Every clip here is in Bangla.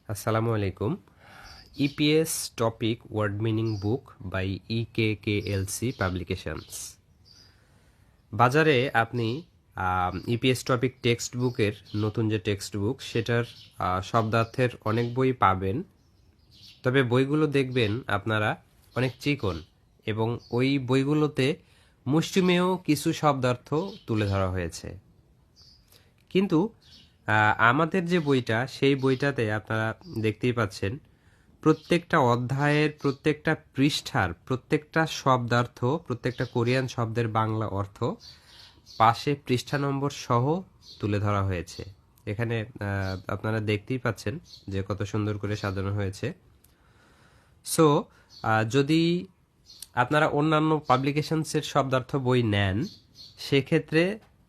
আসসালামু আলাইকুম। EPS topic word meaning book by EKKLC publications. বাজারে আপনি ইপিএস টপিক টেক্সট বুকের নতুন যে টেক্সট বুক সেটার শব্দার্থের অনেক বই পাবেন, তবে বইগুলো দেখবেন আপনারা অনেক চিকন এবং ওই বইগুলোতে মুষ্টিমেয় কিছু শব্দার্থ তুলে ধরা হয়েছে। কিন্তু আমাদের যে বইটা সেই বইটাতে আপনারা দেখতেই পাচ্ছেন প্রত্যেকটা অধ্যায়ের প্রত্যেকটা পৃষ্ঠার প্রত্যেকটা শব্দার্থ, প্রত্যেকটা কোরিয়ান শব্দের বাংলা অর্থ পাশে পৃষ্ঠা নম্বর সহ তুলে ধরা হয়েছে। এখানে আপনারা দেখতেই পাচ্ছেন যে কত সুন্দর করে সাজানো হয়েছে। সো যদি আপনারা অন্যান্য পাবলিকেশনসের শব্দার্থ বই নেন, সেক্ষেত্রে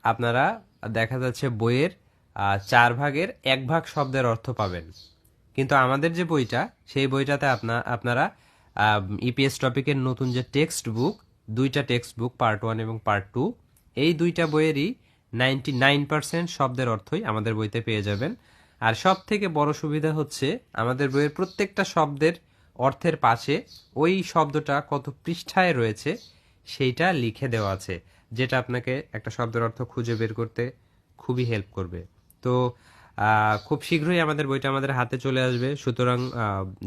আপনারা দেখা যাচ্ছে বইয়ের 4 ভাগের 1 ভাগ শব্দের অর্থ পাবেন। কিন্তু আমাদের যে বইটা সেই বইটাতে আপনারা ইপিএস টপিকের নতুন যে টেক্সট বুক, দুইটা টেক্সট বুক পার্ট 1 এবং পার্ট 2, এই দুইটা বইয়েরই 99% শব্দের অর্থই আমাদের বইতে পেয়ে যাবেন। আর সব থেকে বড় সুবিধা হচ্ছে আমাদের বইয়ের প্রত্যেকটা শব্দের অর্থের পাশে ওই শব্দটা কত পৃষ্ঠায় রয়েছে সেইটা লিখে দেওয়া আছে, যেটা আপনাকে একটা শব্দের অর্থ খুঁজে বের করতে খুবই হেল্প করবে। তো খুব শীঘ্রই আমাদের বইটা আমাদের হাতে চলে আসবে। সুতরাং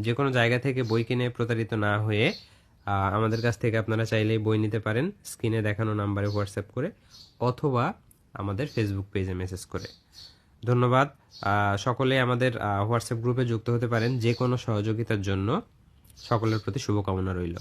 যে কোনো জায়গা থেকে বই কিনে প্রতারিত না হয়ে আমাদের কাছ থেকে আপনারা চাইলেই বই নিতে পারেন, স্ক্রিনে দেখানো নাম্বারে হোয়াটসঅ্যাপ করে অথবা আমাদের ফেসবুক পেজে মেসেজ করে। ধন্যবাদ। সকলে আমাদের হোয়াটসঅ্যাপ গ্রুপে যুক্ত হতে পারেন যে কোনো সহযোগিতার জন্য। সকলের প্রতি শুভকামনা রইল।